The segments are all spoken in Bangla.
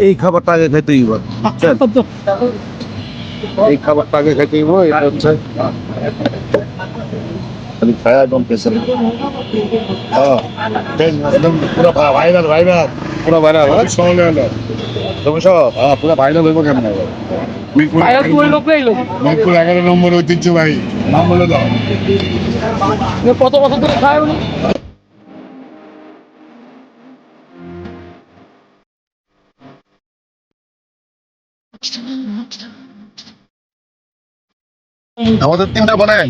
এই খাবারটা আগে খাইতেই হবে, বুঝছেন? এই খাবারটা আগে খাইতেই হবে। এটা হচ্ছে আমি খায়া একদম পেছনে একদম পুরো ভাইরাল ভাইরাল পুরো ভাইরাল সঙ্গে হলো তুমি সব পুরো ভাইরাল হইব কেমন হবে? মিরপুর 11 নম্বর ঐতিহ্যবাহী নাম বলে দাও। কত বছর ধরে খায় উনি? আমাদের 3টা বানায়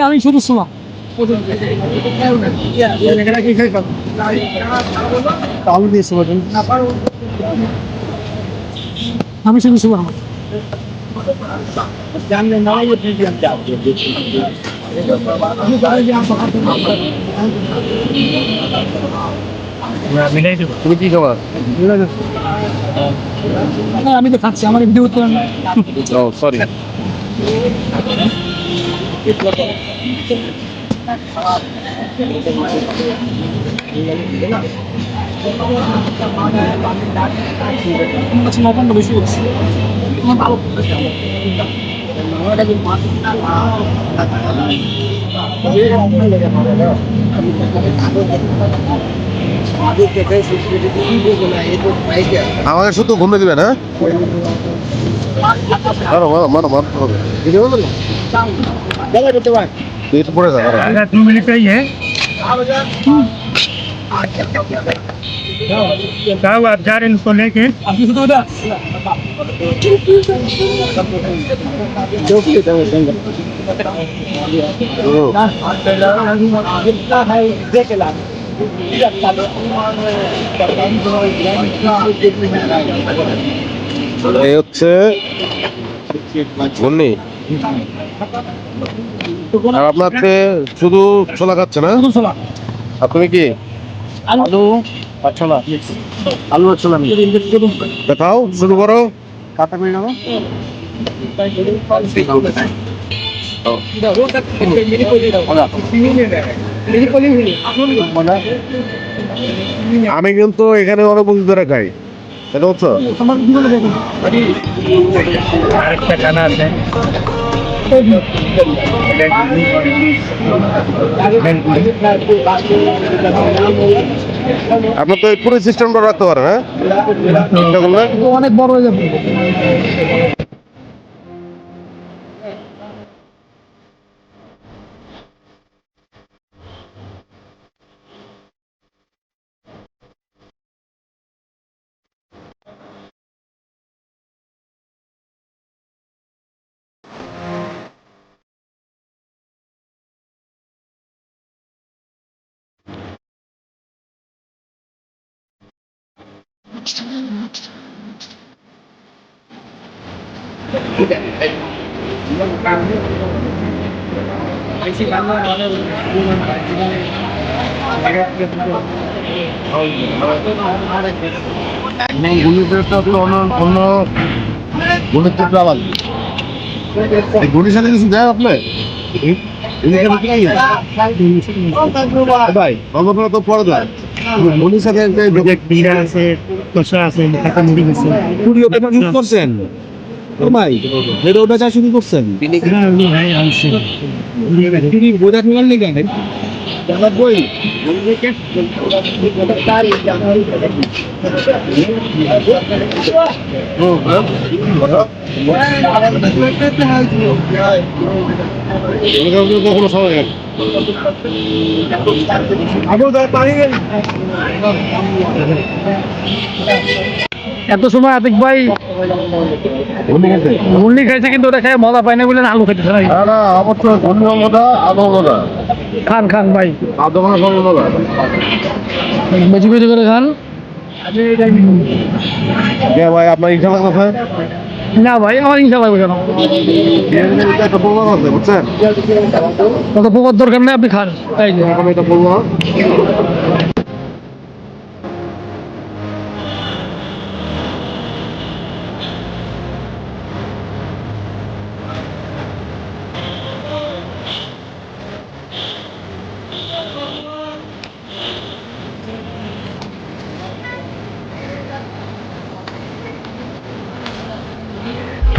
আমি শুধু শোনা আমি শুধু শোনা জানলেন না তুমি কি খাবার? আমি তো খাচ্ছি আমার ভিডিও করতে ও সরি। নতুন বেশি করছি ভালো আমাকে শুধু ঘুমে দিবেন, হ্যাঁ? মারো মারো মারো মারতে হবে। পেট পড়ে যাবে। 2 मिनट का ही है क्या हुआ आप जा रहे हैं उसको लेके এই হচ্ছে ঘূর্ণি। আর আপনার শুধু ছোলা খাচ্ছে না? আর তুমি কি? আলু আর ছোলা আলু আর ছোলা দেখাও, শুরু করো। কাটা করে নেবো আমি কিন্তু এখানে অনেক বন্ধু ধরে খাই, এটা হচ্ছে আমার জীবনে দেখুন আরেকটা খানা আছে আপনার তো পুরো সিস্টেমটা রাখতে পারেন, হ্যাঁ? অনেক বড় হয়ে যাবে গুলির সাথে কিছু দেয় আপনার ভাই? অন্য তো পরে দেয় গুলির সাথে আছে কষা আছে করছেন ভাই, ওটা চা শুরু করছেন বোঝা নিলেন নি কেন? বই কখনো সময় এত সময় আতিক ভাই মুরলি খাইছে কিন্তু ওটা খেয়ে মজা পায় না বলে আলু খেতে চাই না অবশ্যই খান খান ভাই আধা ঘন্টা সময় বেশি বেশি করে খান ভাই আপনার ইচ্ছা লাগতেছে না ভাই আমার হিংসা লাগবে কেন একটা প্রোগ্রাম আছে, বুঝছেন? কত পোকার দরকার নেই আপনি খান এই যে আমি এটা বলবো